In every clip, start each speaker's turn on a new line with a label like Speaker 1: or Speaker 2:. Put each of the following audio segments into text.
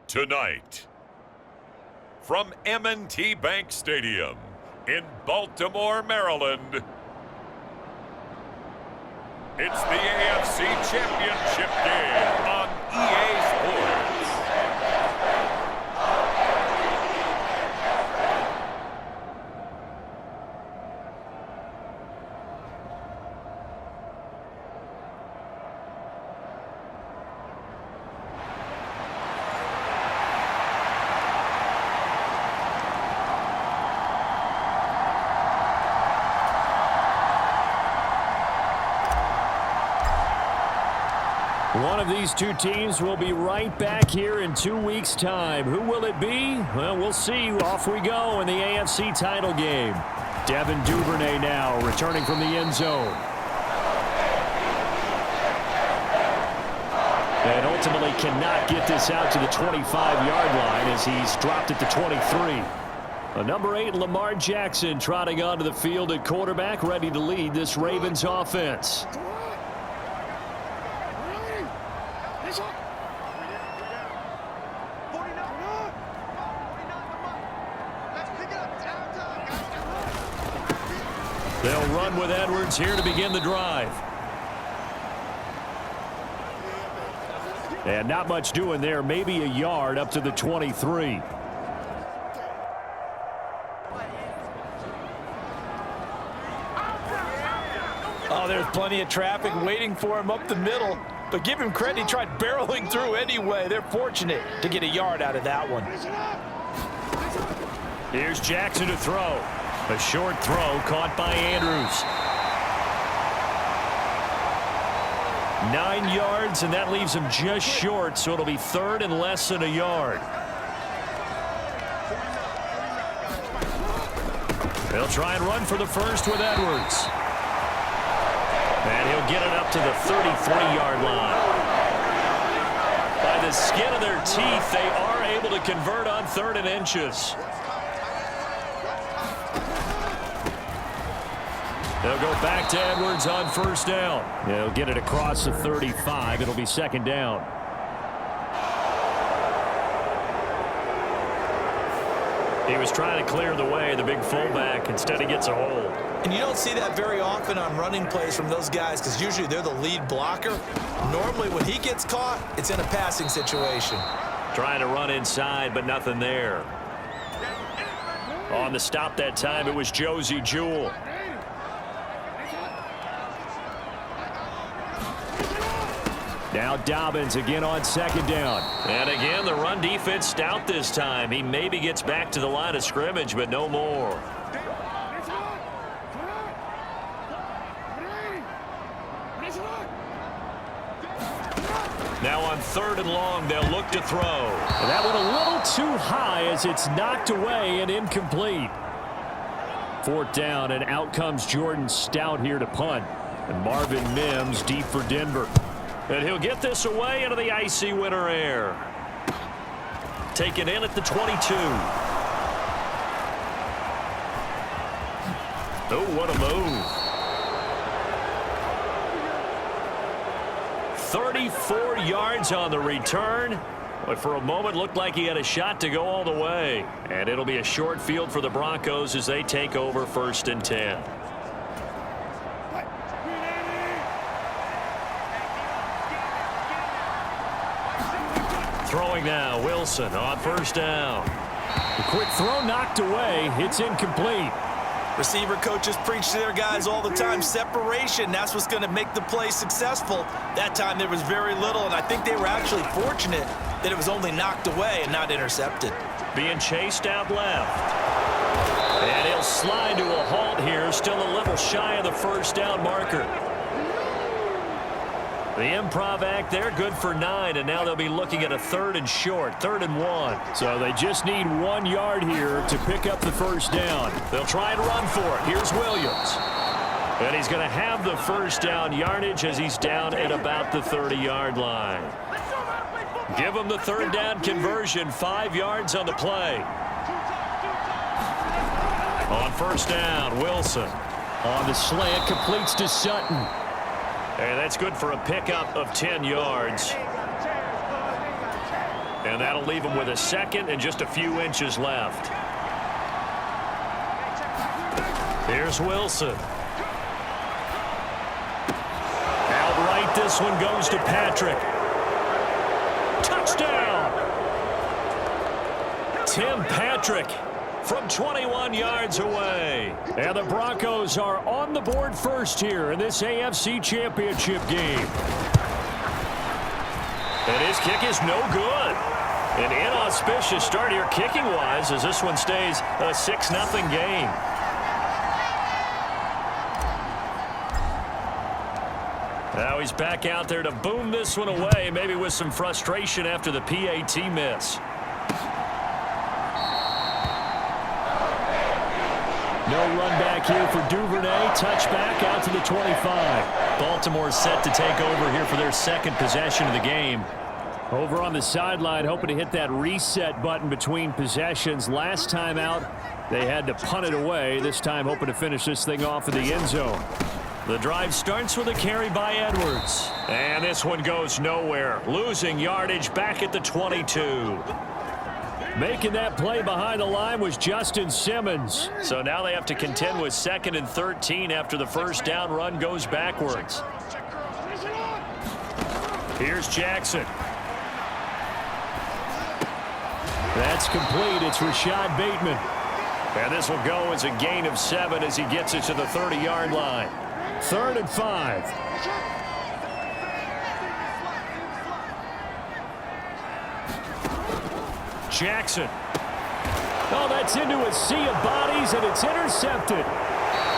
Speaker 1: Tonight, from M&T Bank Stadium in Baltimore, Maryland, it's the AFC Championship game on EA Sports.
Speaker 2: One of these two teams will be right back here in 2 weeks' time. Who will it be? Well, we'll see. Off we go in the AFC title game. Devin Duvernay now returning from the end zone. And ultimately cannot get this out to the 25-yard line as he's dropped at the 23. Number 8, Lamar Jackson, trotting onto the field at quarterback, ready to lead this Ravens offense. They'll run with Edwards here to begin the drive. And not much doing there. Maybe a yard up to the 23.
Speaker 3: Oh, there's plenty of traffic waiting for him up the middle. But give him credit, he tried barreling through anyway. They're fortunate to get a yard out of that one.
Speaker 2: Here's Jackson to throw. A short throw caught by Andrews. 9 yards, and that leaves him just short, so it'll be third and less than a yard. They'll try and run for the first with Edwards. And he'll get it up to the 33-yard line. By the skin of their teeth, they are able to convert on 3rd and inches. They'll go back to Edwards on 1st down. They'll get it across the 35. It'll be 2nd down. He was trying to clear the way, the big fullback. Instead, he gets a hold.
Speaker 3: And you don't see that very often on running plays from those guys because usually they're the lead blocker. Normally, when he gets caught, it's in a passing situation.
Speaker 2: Trying to run inside, but nothing there. On the stop that time, it was Josie Jewell. Now Dobbins again on 2nd down. And again, the run defense stout this time. He maybe gets back to the line of scrimmage, but no more. Now on 3rd and long, they'll look to throw. And that went a little too high as it's knocked away and incomplete. 4th down, and out comes Jordan Stout here to punt. And Marvin Mims deep for Denver. And he'll get this away into the icy winter air. Taken in at the 22. Oh, what a move. 34 yards on the return. But for a moment, looked like he had a shot to go all the way. And it'll be a short field for the Broncos as they take over 1st and 10. Throwing now, Wilson on 1st down. The quick throw knocked away. It's incomplete.
Speaker 3: Receiver coaches preach to their guys all the time. Separation, that's what's going to make the play successful. That time there was very little, and I think they were actually fortunate that it was only knocked away and not intercepted.
Speaker 2: Being chased out left. And he'll slide to a halt here, still a little shy of the 1st down marker. The improv act there, good for 9, and now they'll be looking at a 3rd and short, 3rd and 1. So they just need 1 yard here to pick up the 1st down. They'll try and run for it. Here's Williams. And he's going to have the 1st down yardage as he's down at about the 30-yard line. Give him the 3rd down conversion, 5 yards on the play. On 1st down, Wilson. On the slant, completes to Sutton. And that's good for a pickup of 10 yards. And that'll leave him with a second and just a few inches left. Here's Wilson. Outright, this one goes to Patrick. Touchdown! Tim Patrick from 21 yards away. And the Broncos are on the board first here in this AFC Championship game. And his kick is no good. An inauspicious start here kicking-wise as this one stays a 6-0 game. Now he's back out there to boom this one away, maybe with some frustration after the PAT miss. No run back here for Duvernay. Touchback out to the 25. Baltimore set to take over here for their second possession of the game. Over on the sideline, hoping to hit that reset button between possessions. Last time out, they had to punt it away. This time, hoping to finish this thing off in the end zone. The drive starts with a carry by Edwards. And this one goes nowhere. Losing yardage back at the 22. Making that play behind the line was Justin Simmons. So now they have to contend with 2nd and 13 after the first down run goes backwards. Here's Jackson. That's complete. It's Rashad Bateman. And this will go as a gain of 7 as he gets it to the 30-yard line. 3rd and 5. Jackson. Oh, that's into a sea of bodies, and it's intercepted.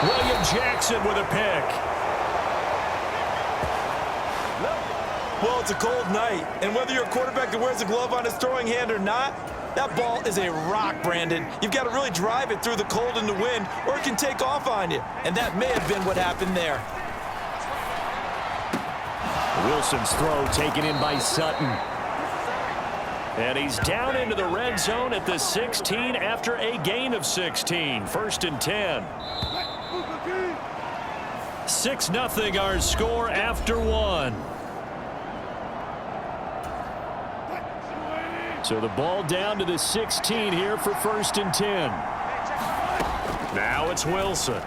Speaker 2: William Jackson with a pick.
Speaker 3: Well, it's a cold night, and whether you're a quarterback that wears a glove on his throwing hand or not, that ball is a rock, Brandon. You've got to really drive it through the cold and the wind, or it can take off on you. And that may have been what happened there.
Speaker 2: Wilson's throw taken in by Sutton. And he's down into the red zone at the 16 after a gain of 16. 1st and 10. 6-0 our score after 1. So the ball down to the 16 here for 1st and 10. Now it's Wilson.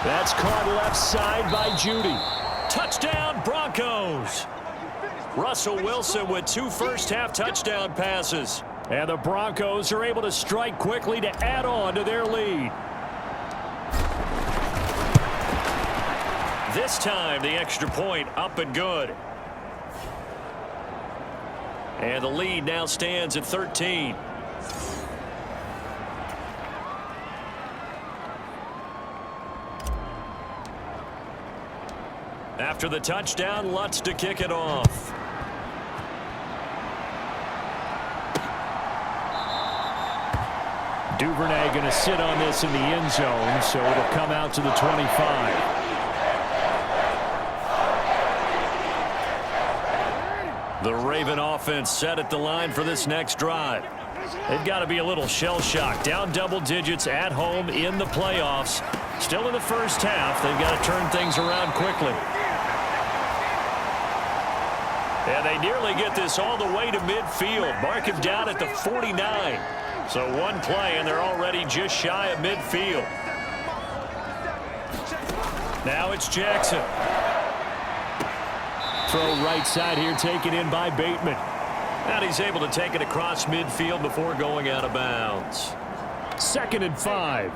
Speaker 2: That's caught left side by Judy. Touchdown, Broncos. Russell Wilson with 2 first-half touchdown passes. And the Broncos are able to strike quickly to add on to their lead. This time, the extra point up and good. And the lead now stands at 13. After the touchdown, Lutz to kick it off. Duvernay going to sit on this in the end zone, so it'll come out to the 25. The Raven offense set at the line for this next drive. They've got to be a little shell-shocked. Down double digits at home in the playoffs. Still in the first half. They've got to turn things around quickly. And they nearly get this all the way to midfield. Mark him down at the 49. So one play, and they're already just shy of midfield. Now it's Jackson. Throw right side here, taken in by Bateman. And he's able to take it across midfield before going out of bounds. 2nd and 5.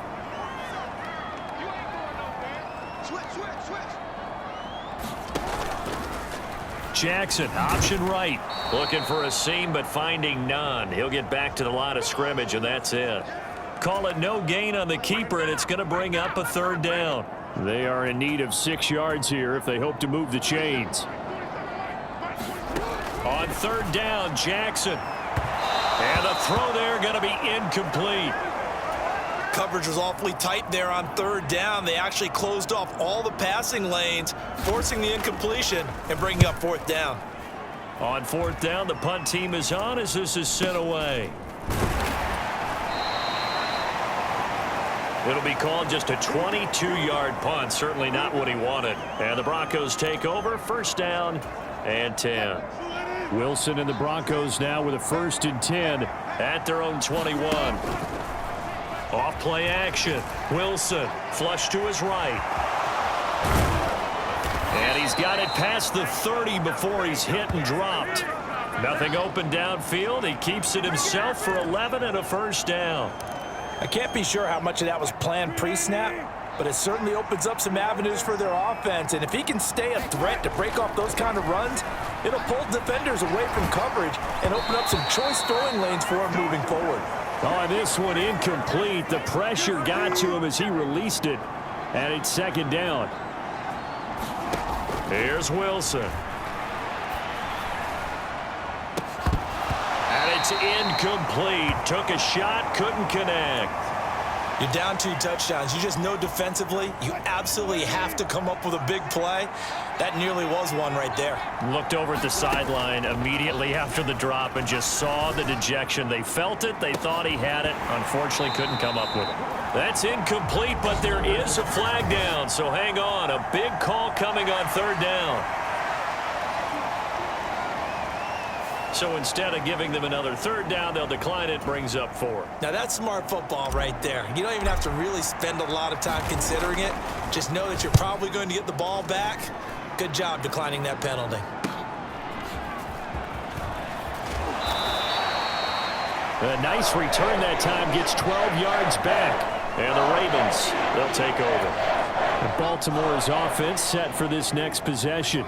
Speaker 2: Jackson, option right. Looking for a seam, but finding none. He'll get back to the line of scrimmage, and that's it. Call it no gain on the keeper, and it's going to bring up a 3rd down. They are in need of 6 yards here if they hope to move the chains. On 3rd down, Jackson. And the throw there going to be incomplete.
Speaker 3: Coverage was awfully tight there on 3rd down. They actually closed off all the passing lanes, forcing the incompletion and bringing up 4th down.
Speaker 2: On 4th down, the punt team is on as this is sent away. It'll be called just a 22-yard punt. Certainly not what he wanted. And the Broncos take over. 1st down and 10. Wilson and the Broncos now with a 1st and 10 at their own 21. Off play action. Wilson flush to his right. And he's got it past the 30 before he's hit and dropped. Nothing open downfield. He keeps it himself for 11 and a 1st down.
Speaker 3: I can't be sure how much of that was planned pre-snap, but it certainly opens up some avenues for their offense. And if he can stay a threat to break off those kind of runs, it'll pull defenders away from coverage and open up some choice throwing lanes for him moving forward.
Speaker 2: Oh, this one incomplete. The pressure got to him as he released it. And it's 2nd down. Here's Wilson. And it's incomplete. Took a shot, couldn't connect.
Speaker 3: You're down 2 touchdowns. You just know defensively you absolutely have to come up with a big play. That nearly was one right there.
Speaker 2: Looked over at the sideline immediately after the drop and just saw the dejection. They felt it. They thought he had it. Unfortunately, couldn't come up with it. That's incomplete, but there is a flag down, so hang on. A big call coming on 3rd down. So instead of giving them another 3rd down, they'll decline it, brings up 4.
Speaker 3: Now that's smart football right there. You don't even have to really spend a lot of time considering it. Just know that you're probably going to get the ball back. Good job declining that penalty.
Speaker 2: A nice return that time, gets 12 yards back. And the Ravens, they'll take over. Baltimore's offense set for this next possession.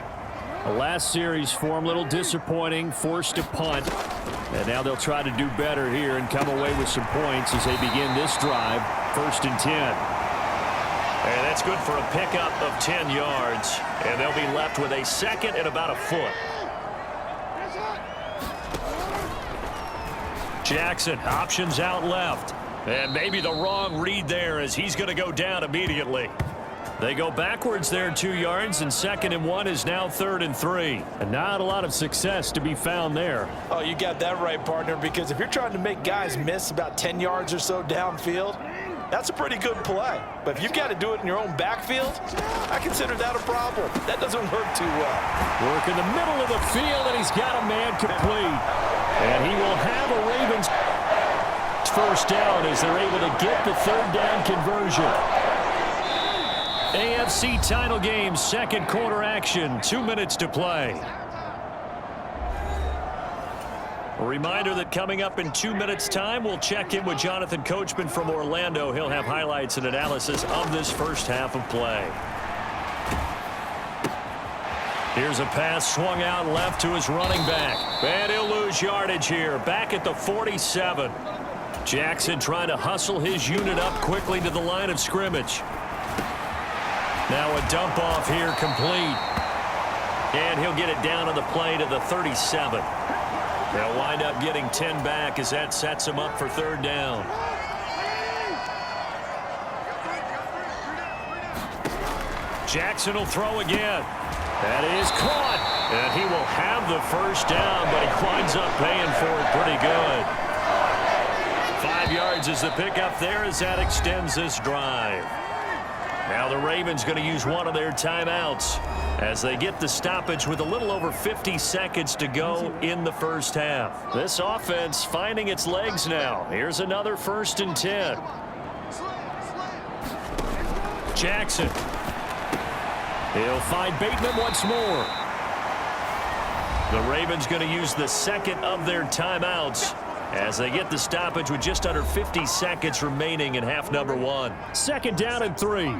Speaker 2: The last series for them, a little disappointing, forced a punt. And now they'll try to do better here and come away with some points as they begin this drive. 1st and 10. And that's good for a pickup of 10 yards. And they'll be left with a 2nd and about a foot. Jackson, options out left. And maybe the wrong read there as he's going to go down immediately. They go backwards there 2 yards, and 2nd and 1 is now 3rd and 3. And not a lot of success to be found there.
Speaker 3: Oh, you got that right, partner, because if you're trying to make guys miss about 10 yards or so downfield, that's a pretty good play. But if you've got to do it in your own backfield, I consider that a problem. That doesn't work too well.
Speaker 2: Work in the middle of the field, and he's got a man complete. And he will have a Ravens 1st down as they're able to get the 3rd down conversion. AFC title game, 2nd quarter action, 2 minutes to play. A reminder that coming up in 2 minutes' time, we'll check in with Jonathan Coachman from Orlando. He'll have highlights and analysis of this 1st half of play. Here's a pass swung out left to his running back. And he'll lose yardage here, back at the 47. Jackson trying to hustle his unit up quickly to the line of scrimmage. Now a dump off here complete. And he'll get it down on the play to the 37. They'll wind up getting 10 back as that sets him up for 3rd down. Jackson will throw again. That is caught. And he will have the 1st down, but he winds up paying for it pretty good. 5 yards is the pickup there as that extends this drive. Now the Ravens going to use one of their timeouts as they get the stoppage with a little over 50 seconds to go in the 1st half. This offense finding its legs now. Here's another 1st and 10. Jackson. He'll find Bateman once more. The Ravens going to use the 2nd of their timeouts as they get the stoppage with just under 50 seconds remaining in half number 1. 2nd down and 3.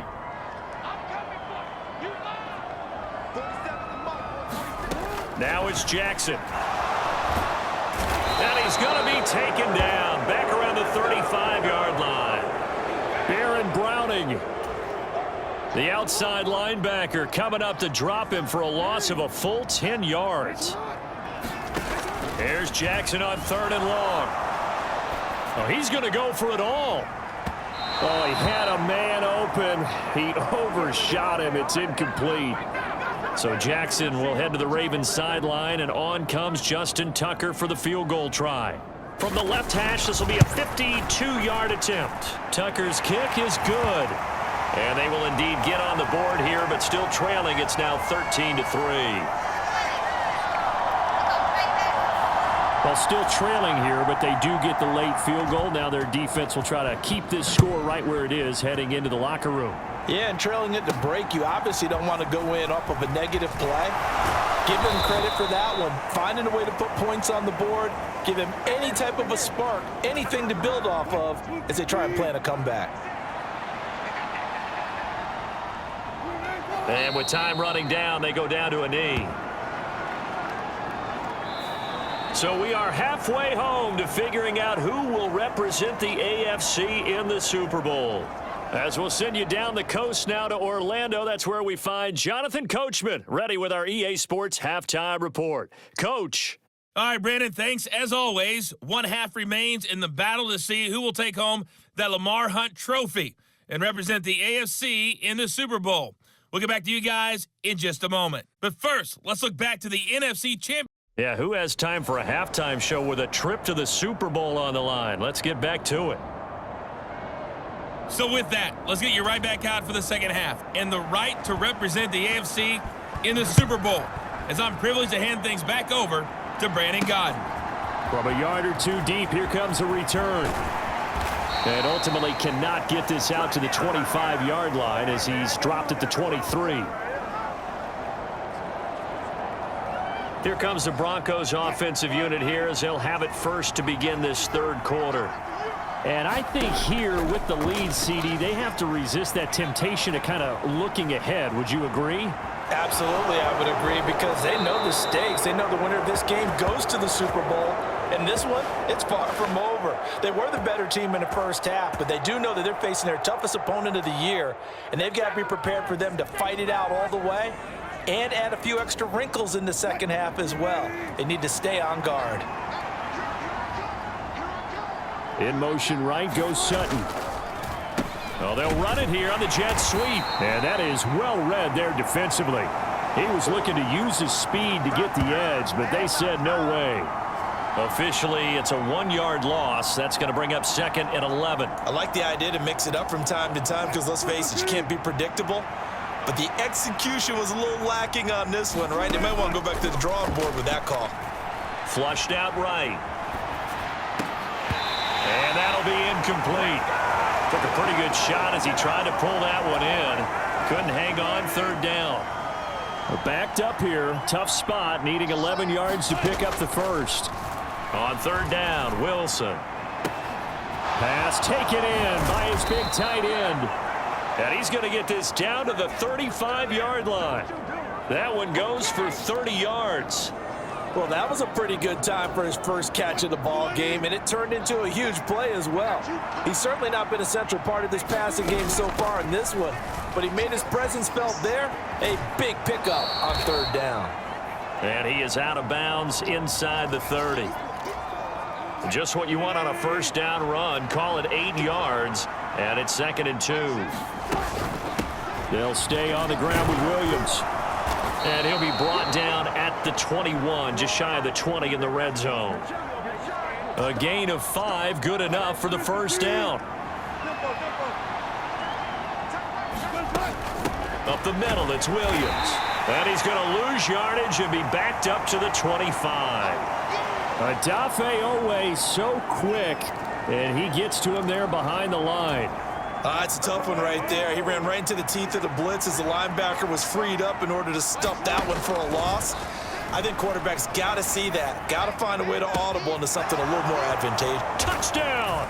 Speaker 2: Now it's Jackson. And he's going to be taken down back around the 35-yard line. Baron Browning, the outside linebacker, coming up to drop him for a loss of a full 10 yards. Here's Jackson on 3rd and long. Oh, he's going to go for it all. Oh, he had a man open. He overshot him. It's incomplete. So Jackson will head to the Ravens sideline, and on comes Justin Tucker for the field goal try. From the left hash, this will be a 52-yard attempt. Tucker's kick is good. And they will indeed get on the board here, but still trailing. It's now 13-3. Well, still trailing here, but they do get the late field goal. Now their defense will try to keep this score right where it is heading into the locker room.
Speaker 3: Yeah, and trailing it to break, you obviously don't want to go in off of a negative play. Give him credit for that one. Finding a way to put points on the board, give him any type of a spark, anything to build off of as they try and plan a comeback.
Speaker 2: And with time running down, they go down to a knee. So we are halfway home to figuring out who will represent the AFC in the Super Bowl. As we'll send you down the coast now to Orlando, that's where we find Jonathan Coachman, ready with our EA Sports Halftime Report. Coach.
Speaker 4: All right, Brandon, thanks. As always, one half remains in the battle to see who will take home that Lamar Hunt trophy and represent the AFC in the Super Bowl. We'll get back to you guys in just a moment. But first, let's look back to the NFC Championship.
Speaker 2: Yeah, who has time for a halftime show with a trip to the Super Bowl on the line? Let's get back to it.
Speaker 4: So with that, let's get you right back out for the second half and the right to represent the AFC in the Super Bowl, as I'm privileged to hand things back over to Brandon Godden.
Speaker 2: From a yard or two deep, here comes a return. And ultimately cannot get this out to the 25-yard line as he's dropped at the 23. Here comes the Broncos offensive unit here as they'll have it first to begin this third quarter. And I think here with the lead, CD, they have to resist that temptation of kind of looking ahead. Would you agree?
Speaker 3: Absolutely, I would agree, because they know the stakes. They know the winner of this game goes to the Super Bowl. And this one, it's far from over. They were the better team in the first half, but they do know that they're facing their toughest opponent of the year, and they've got to be prepared for them to fight it out all the way and add a few extra wrinkles in the second half as well. They need to stay on guard.
Speaker 2: In motion right goes Sutton. Oh, they'll run it here on the jet sweep. And that is well read there defensively. He was looking to use his speed to get the edge, but they said no way. Officially, it's a 1-yard loss. That's going to bring up second and 11.
Speaker 3: I like the idea to mix it up from time to time because, let's face it, you can't be predictable. But the execution was a little lacking on this one, right? They might want to go back to the drawing board with that call.
Speaker 2: Flushed out right. And that'll be incomplete. Took a pretty good shot as he tried to pull that one in. Couldn't hang on, third down. We're backed up here. Tough spot, needing 11 yards to pick up the first. On third down, Wilson. Pass taken in by his big tight end. And he's going to get this down to the 35-yard line. That one goes for 30 yards.
Speaker 3: Well, that was a pretty good time for his first catch of the ball game, and it turned into a huge play as well. He's certainly not been a central part of this passing game so far in this one, but he made his presence felt there. A big pickup on third down.
Speaker 2: And he is out of bounds inside the 30. Just what you want on a first down run. Call it 8 yards, and it's second and 2. They'll stay on the ground with Williams. And he'll be brought down at the 21, just shy of the 20 in the red zone. A gain of 5, good enough for the first down. Up the middle, it's Williams. And he's going to lose yardage and be backed up to the 25. Adafe Owe so quick, and he gets to him there behind the line.
Speaker 3: It's a tough one right there. He ran right into the teeth of the blitz as the linebacker was freed up in order to stuff that one for a loss. I think quarterbacks got to see that. Got to find a way to audible into something a little more advantageous.
Speaker 2: Touchdown!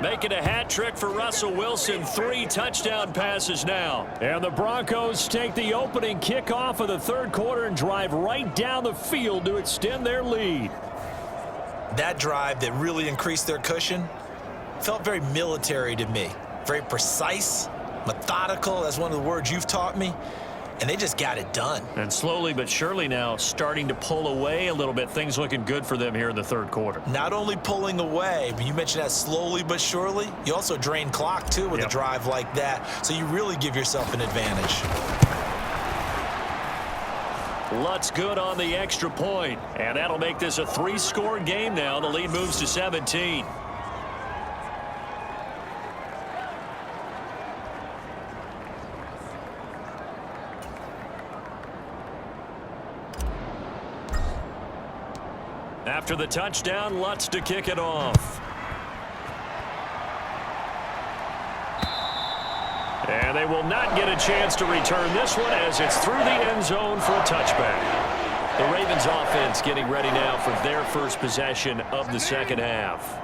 Speaker 2: Making a hat trick for Russell Wilson. 3 touchdown passes now. And the Broncos take the opening kickoff of the third quarter and drive right down the field to extend their lead.
Speaker 3: That drive that really increased their cushion felt very military to me. Very precise, methodical, that's one of the words you've taught me. And they just got it done.
Speaker 2: And slowly but surely now starting to pull away a little bit. Things looking good for them here in the third quarter.
Speaker 3: Not only pulling away, but you mentioned that slowly but surely. You also drain clock, too, with a drive like that. So you really give yourself an advantage.
Speaker 2: Lutz good on the extra point. And that'll make this a 3-score game now. The lead moves to 17. After the touchdown, Lutz to kick it off. And they will not get a chance to return this one as it's through the end zone for a touchback. The Ravens offense getting ready now for their first possession of the second half.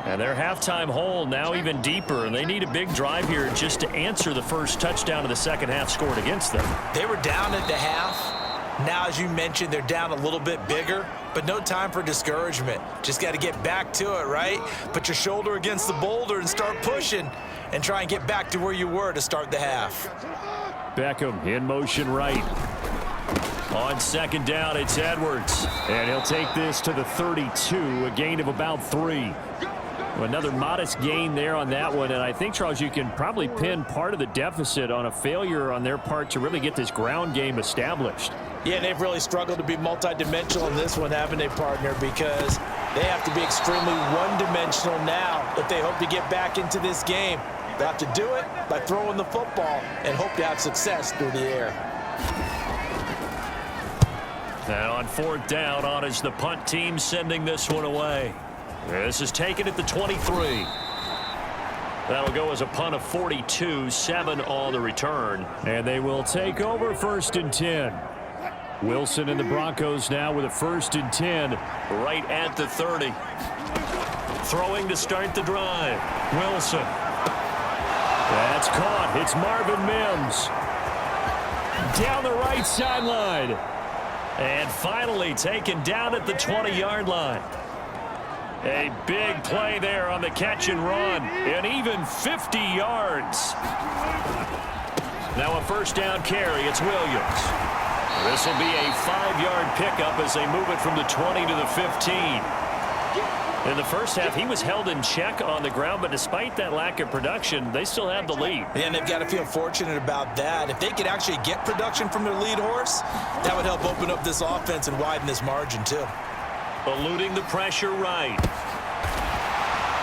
Speaker 2: And their halftime hole now even deeper, and they need a big drive here just to answer the first touchdown of the second half scored against them.
Speaker 3: They were down at the half. Now, as you mentioned, they're down a little bit bigger, but no time for discouragement. Just got to get back to it, right? Put your shoulder against the boulder and start pushing and try and get back to where you were to start the half.
Speaker 2: Beckham in motion right. On second down, it's Edwards. And he'll take this to the 32, a gain of about 3. Another modest gain there on that one, and I think, Charles, you can probably pin part of the deficit on a failure on their part to really get this ground game established.
Speaker 3: Yeah, and they've really struggled to be multidimensional in this one, haven't they, partner? Because they have to be extremely one-dimensional now if they hope to get back into this game. They'll have to do it by throwing the football and hope to have success through the air.
Speaker 2: And on fourth down, on is the punt team sending this one away. This is taken at the 23. That'll go as a punt of 42, 7 on the return. And they will take over first and 10. Wilson and the Broncos now with a first and 10 right at the 30. Throwing to start the drive. Wilson. That's caught. It's Marvin Mims. Down the right sideline. And finally taken down at the 20-yard line. A big play there on the catch and run, and even 50 yards. Now a first down carry, it's Williams. This will be a 5-yard pickup as they move it from the 20 to the 15. In the first half, he was held in check on the ground, but despite that lack of production, they still have the lead.
Speaker 3: And they've got to feel fortunate about that. If they could actually get production from their lead horse, that would help open up this offense and widen this margin too.
Speaker 2: Eluding the pressure right.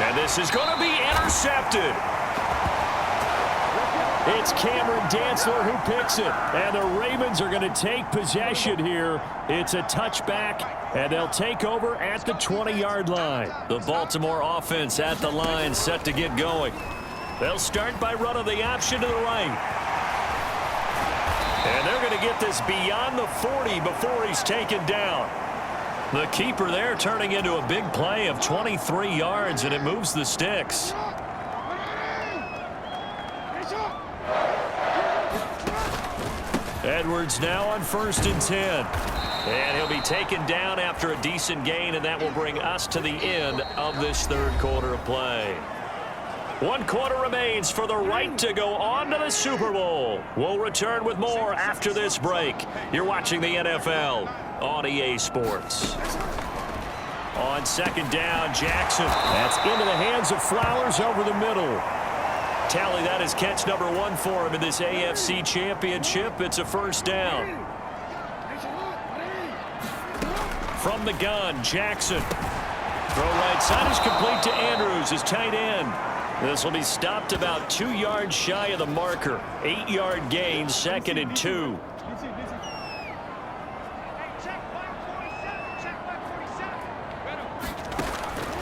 Speaker 2: And this is going to be intercepted. It's Cameron Dantzler who picks it. And the Ravens are going to take possession here. It's a touchback, and they'll take over at the 20-yard line. The Baltimore offense at the line set to get going. They'll start by running the option to the right. And they're going to get this beyond the 40 before he's taken down. The keeper there turning into a big play of 23 yards, and it moves the sticks. Edwards now on first and 10. And he'll be taken down after a decent gain, and that will bring us to the end of this third quarter of play. 1 quarter remains for the right to go on to the Super Bowl. We'll return with more after this break. You're watching the NFL on EA Sports. On second down, Jackson. That's into the hands of Flowers over the middle. Tally, that is catch number 1 for him in this AFC Championship. It's a first down. From the gun, Jackson. Throw right side is complete to Andrews, his tight end. This will be stopped about 2 yards shy of the marker. 8-yard gain, 2nd and 2.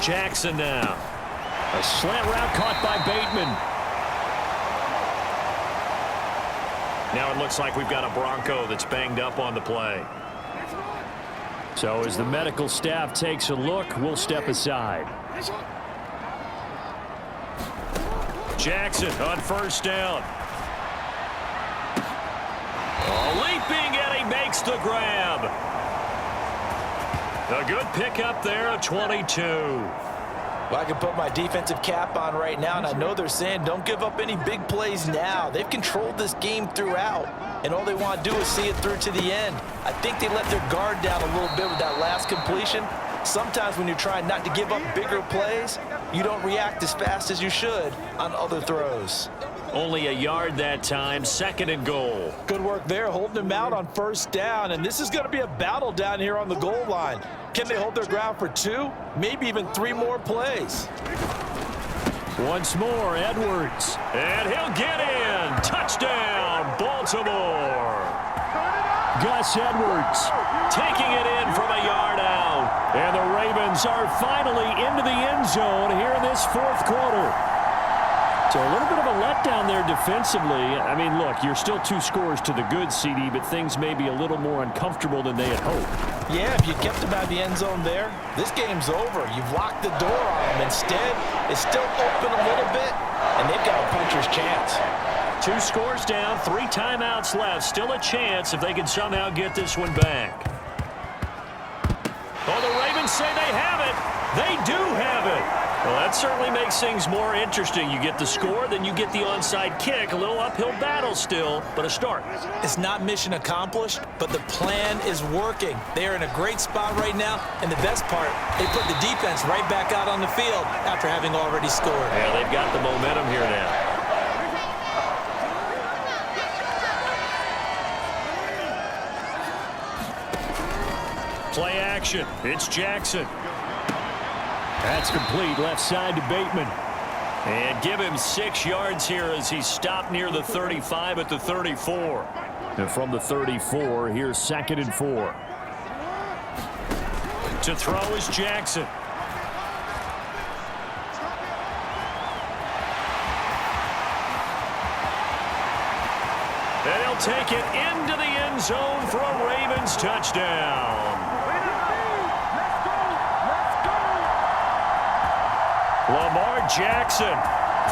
Speaker 2: Jackson now. A slant route caught by Bateman. Now it looks like we've got a Bronco that's banged up on the play. So as the medical staff takes a look, we'll step aside. Jackson on first down. Leaping, and he makes the grab. A good pickup there, a 22.
Speaker 3: Well, I can put my defensive cap on right now, and I know they're saying don't give up any big plays now. They've controlled this game throughout, and all they want to do is see it through to the end. I think they let their guard down a little bit with that last completion. Sometimes when you're trying not to give up bigger plays, you don't react as fast as you should on other throws.
Speaker 2: Only a yard that time, 2nd and goal.
Speaker 3: Good work there, holding them out on first down, and this is going to be a battle down here on the goal line. Can they hold their ground for 2, maybe even 3 more plays?
Speaker 2: Once more, Edwards. And he'll get in. Touchdown, Baltimore. Gus Edwards taking it in from a yard out. And the Ravens are finally into the end zone here in this fourth quarter. So a little bit of a letdown there defensively. I mean, look, you're still 2 scores to the good, CD, but things may be a little more uncomfortable than they had hoped.
Speaker 3: Yeah, if you kept them out of the end zone there, this game's over. You've locked the door on them. Instead, it's still open a little bit, and they've got a puncher's chance.
Speaker 2: 2 scores down, 3 timeouts left. Still a chance if they can somehow get this one back. Oh, the Ravens say they have it. They do have it. Well, that certainly makes things more interesting. You get the score, then you get the onside kick. A little uphill battle still, but a start.
Speaker 3: It's not mission accomplished, but the plan is working. They are in a great spot right now, and the best part, they put the defense right back out on the field after having already scored.
Speaker 2: Yeah, they've got the momentum here now. Play action. It's Jackson. That's complete left side to Bateman. And give him 6 yards here as he stopped near the 35 at the 34. And from the 34, here's 2nd and 4. To throw is Jackson. And he'll take it into the end zone for a Ravens touchdown. Lamar Jackson,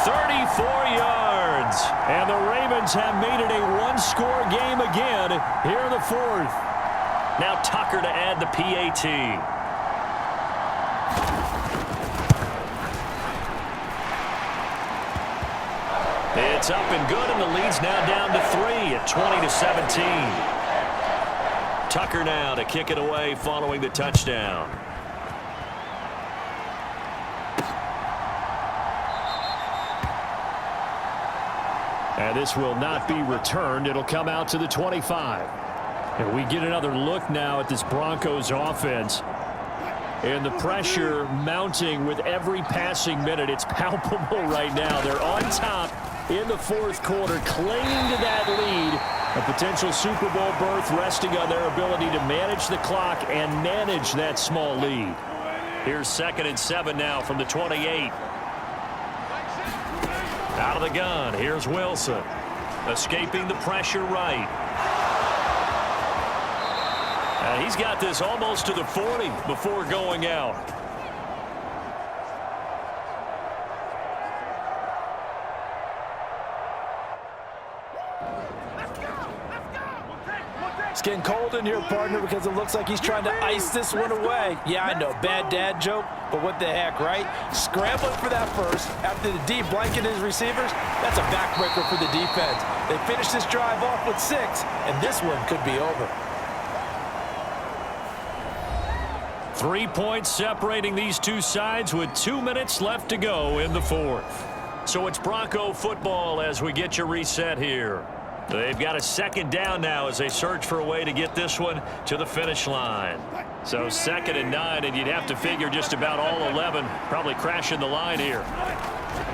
Speaker 2: 34 yards. And the Ravens have made it a 1-score game again here in the 4th. Now Tucker to add the PAT. It's up and good, and the lead's now down to 3 at 20-17. Tucker now to kick it away following the touchdown. And this will not be returned. It'll come out to the 25. And we get another look now at this Broncos offense. And the pressure mounting with every passing minute. It's palpable right now. They're on top in the 4th quarter, clinging to that lead. A potential Super Bowl berth resting on their ability to manage the clock and manage that small lead. Here's 2nd and 7 now from the 28. Out of the gun, here's Wilson. Escaping the pressure right. And he's got this almost to the 40 before going out.
Speaker 3: It's getting cold in here, partner, because it looks like he's trying to ice this one away. Yeah, I know, bad dad joke, but what the heck, right? Scrambling for that first after the D blanket his receivers, that's a backbreaker for the defense. They finish this drive off with 6, and this one could be over.
Speaker 2: 3 points separating these two sides with 2 minutes left to go in the 4th. So it's Bronco football as we get you reset here. They've got a 2nd down now as they search for a way to get this one to the finish line. So 2nd and 9, and you'd have to figure just about all 11 probably crashing the line here.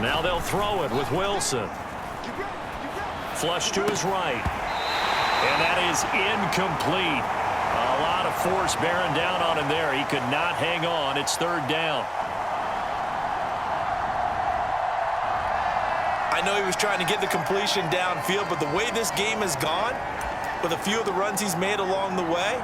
Speaker 2: Now they'll throw it with Wilson. Flush to his right. And that is incomplete. A lot of force bearing down on him there. He could not hang on. It's 3rd down.
Speaker 3: I know he was trying to get the completion downfield, but the way this game has gone, with a few of the runs he's made along the way,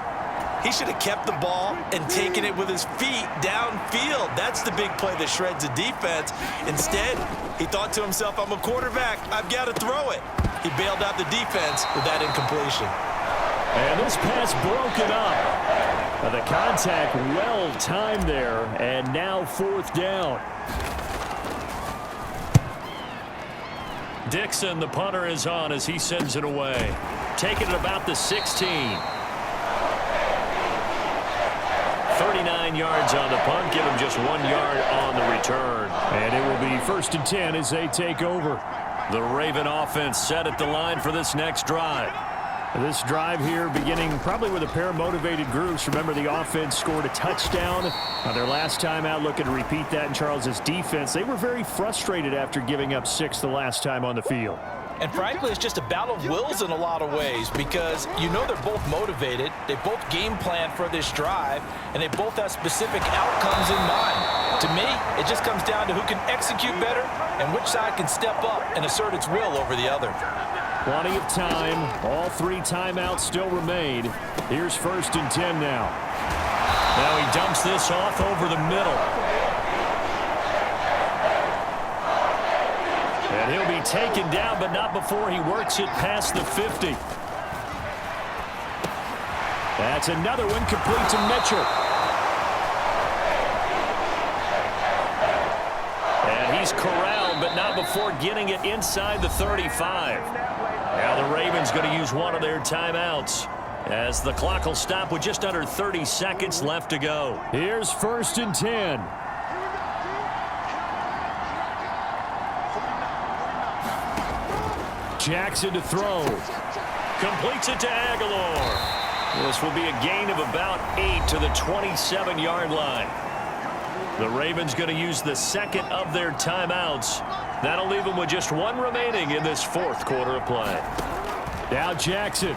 Speaker 3: he should have kept the ball and taken it with his feet downfield. That's the big play that shreds the defense. Instead, he thought to himself, I'm a quarterback. I've got to throw it. He bailed out the defense with that incompletion.
Speaker 2: And this pass broken up. The contact well timed there, and now 4th down. Dixon, the punter, is on as he sends it away. Taking it about the 16. 39 yards on the punt. Give him just 1 yard on the return. And it will be 1st and 10 as they take over. The Raven offense set at the line for this next drive. This drive here beginning probably with a pair of motivated groups. Remember, the offense scored a touchdown their last time out, looking to repeat that in Charles's defense. They were very frustrated after giving up 6 the last time on the field.
Speaker 3: And frankly, it's just a battle of wills in a lot of ways because you know they're both motivated, they both game plan for this drive, and they both have specific outcomes in mind. To me, it just comes down to who can execute better and which side can step up and assert its will over the other.
Speaker 2: Plenty of time. All 3 timeouts still remain. Here's 1st and 10 now. Now he dumps this off over the middle. And he'll be taken down, but not before he works it past the 50. That's another one complete to Mitchell. And he's corralled, but not before getting it inside the 35. Now the Ravens going to use one of their timeouts as the clock will stop with just under 30 seconds left to go. Here's 1st and 10. Jackson to throw. Completes it to Aguilar. This will be a gain of about 8 to the 27-yard line. The Ravens going to use the second of their timeouts. That'll leave them with just 1 remaining in this 4th quarter of play. Now Jackson.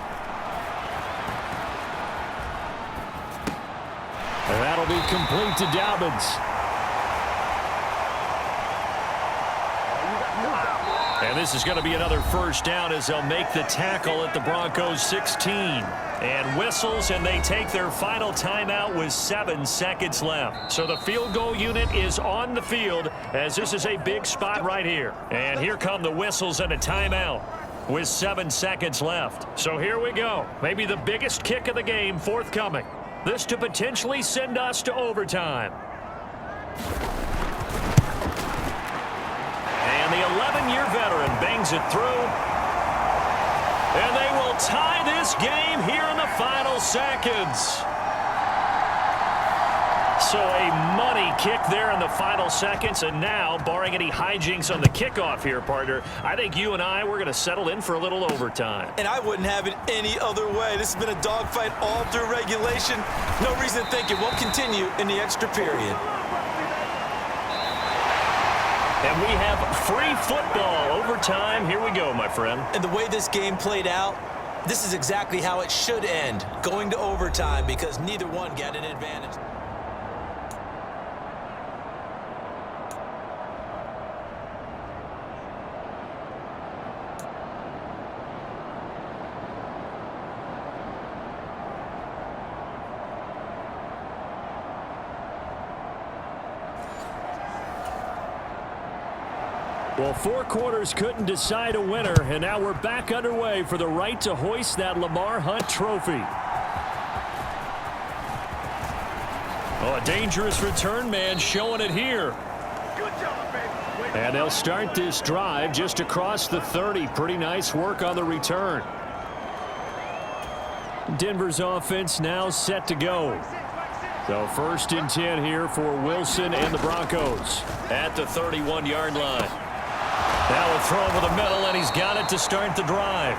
Speaker 2: And that'll be complete to Dobbins. And this is going to be another 1st down as they'll make the tackle at the Broncos 16. And whistles, and they take their final timeout with 7 seconds left. So the field goal unit is on the field as this is a big spot right here. And here come the whistles and a timeout with 7 seconds left. So here we go. Maybe the biggest kick of the game forthcoming. This to potentially send us to overtime. And the 11-year veteran bangs it through. And they will tie this game here in the final seconds. So a money kick there in the final seconds. And now, barring any hijinks on the kickoff here, partner, I think you and I, we're going to settle in for a little overtime.
Speaker 3: And I wouldn't have it any other way. This has been a dogfight all through regulation. No reason to think it won't continue in the extra period.
Speaker 2: And we have free football overtime. Here we go, my friend.
Speaker 3: And the way this game played out, this is exactly how it should end, going to overtime, because neither one got an advantage.
Speaker 2: Well, 4 quarters couldn't decide a winner, and now we're back underway for the right to hoist that Lamar Hunt trophy. Oh, a dangerous return man showing it here. And they'll start this drive just across the 30. Pretty nice work on the return. Denver's offense now set to go. So 1st and 10 here for Wilson and the Broncos at the 31-yard line. Now a throw over the middle, and he's got it to start the drive.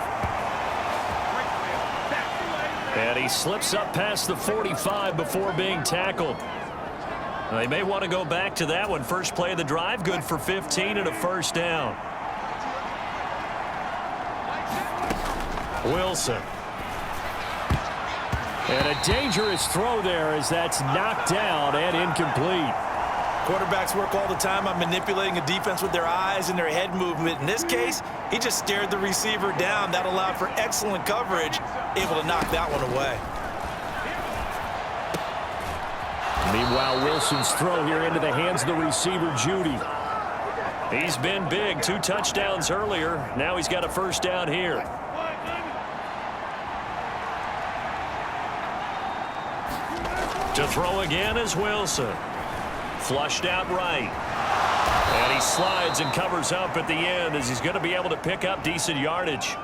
Speaker 2: And he slips up past the 45 before being tackled. They may want to go back to that one. First play of the drive, good for 15 and a 1st down. Wilson. And a dangerous throw there as that's knocked down and incomplete.
Speaker 3: Quarterbacks work all the time on manipulating a defense with their eyes and their head movement. In this case, he just stared the receiver down. That allowed for excellent coverage, able to knock that one away.
Speaker 2: Meanwhile, Wilson's throw here into the hands of the receiver, Judy. He's been big. 2 touchdowns earlier. Now he's got a 1st down here. To throw again is Wilson. Flushed out right. And he slides and covers up at the end as he's going to be able to pick up decent yardage.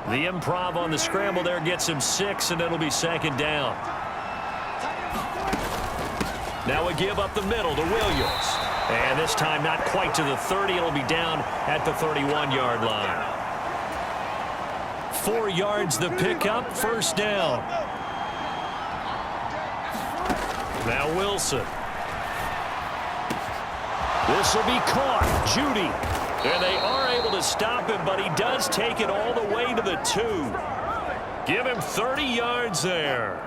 Speaker 2: The improv on the scramble there gets him 6, and it'll be 2nd down. Now a give up the middle to Williams. And this time not quite to the 30. It'll be down at the 31-yard line. 4 yards the pickup, 1st down. Now Wilson. This will be caught. Judy. And they are able to stop him, but he does take it all the way to the 2. Give him 30 yards there.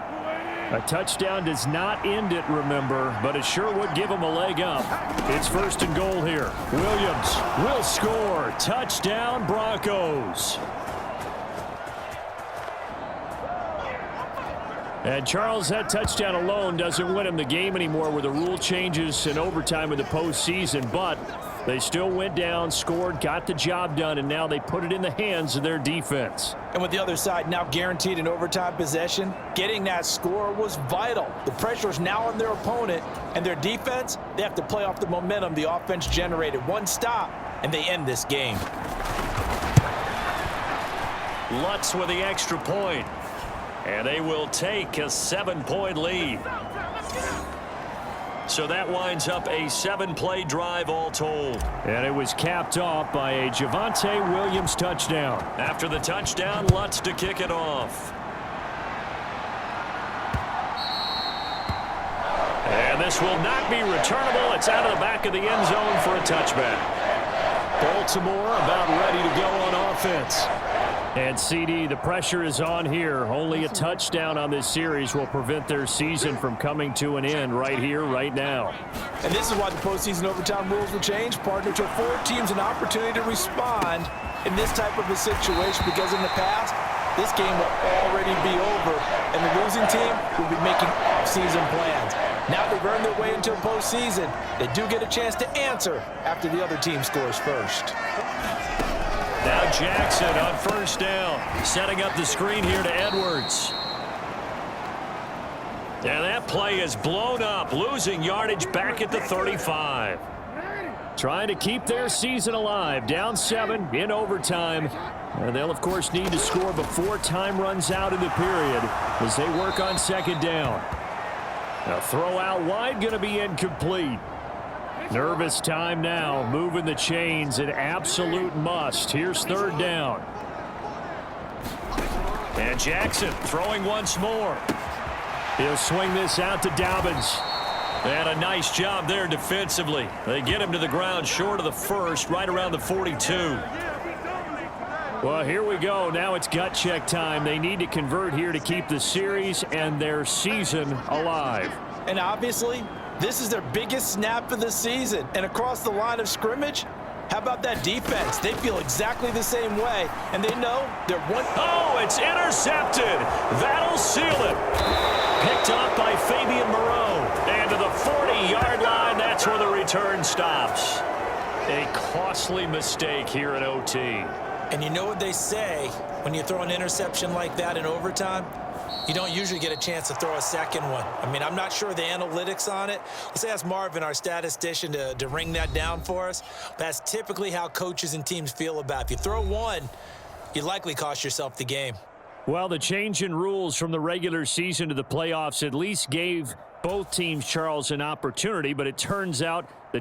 Speaker 2: A touchdown does not end it, remember, but it sure would give him a leg up. It's 1st and goal here. Williams will score. Touchdown, Broncos. And Charles, that touchdown alone doesn't win him the game anymore with the rule changes and overtime in the postseason, but they still went down, scored, got the job done, and now they put it in the hands of their defense.
Speaker 3: And with the other side now guaranteed an overtime possession, getting that score was vital. The pressure is now on their opponent, and their defense, they have to play off the momentum the offense generated. One stop, and they end this game.
Speaker 2: Lutz with the extra point. And they will take a 7-point lead. So that winds up a 7-play drive all told. And it was capped off by a Javonte Williams touchdown. After the touchdown, Lutz to kick it off. And this will not be returnable. It's out of the back of the end zone for a touchback. Baltimore about ready to go on offense. And CD, the pressure is on here. Only a touchdown on this series will prevent their season from coming to an end right here, right now.
Speaker 3: And this is why the postseason overtime rules will change, partner, to afford teams an opportunity to respond in this type of a situation, because in the past, this game will already be over, and the losing team will be making off-season plans. Now they've earned their way into a postseason. They do get a chance to answer after the other team scores first.
Speaker 2: Now Jackson on 1st down, setting up the screen here to Edwards. And that play is blown up, losing yardage back at the 35. Trying to keep their season alive, down 7 in overtime. And they'll, of course, need to score before time runs out in the period as they work on 2nd down. A throw out wide, going to be incomplete. Nervous time now, moving the chains, an absolute must. Here's 3rd down. And Jackson throwing once more. He'll swing this out to Dobbins. And a nice job there defensively. They get him to the ground short of the 1st, right around the 42. Well, here we go. Now it's gut check time. They need to convert here to keep the series and their season alive.
Speaker 3: And obviously, this is their biggest snap of the season. And across the line of scrimmage, how about that defense? They feel exactly the same way, and they know they're one.
Speaker 2: Oh, it's intercepted. That'll seal it. Picked off by Fabian Moreau. And to the 40-yard line, that's where the return stops. A costly mistake here in OT.
Speaker 3: And you know what they say, when you throw an interception like that in overtime? You don't usually get a chance to throw a second one. I mean, I'm not sure the analytics on it. Let's ask Marvin, our statistician, to ring that down for us. That's typically how coaches and teams feel about it. If you throw one, you likely cost yourself the game.
Speaker 2: Well, the change in rules from the regular season to the playoffs at least gave both teams, Charles, an opportunity, but it turns out the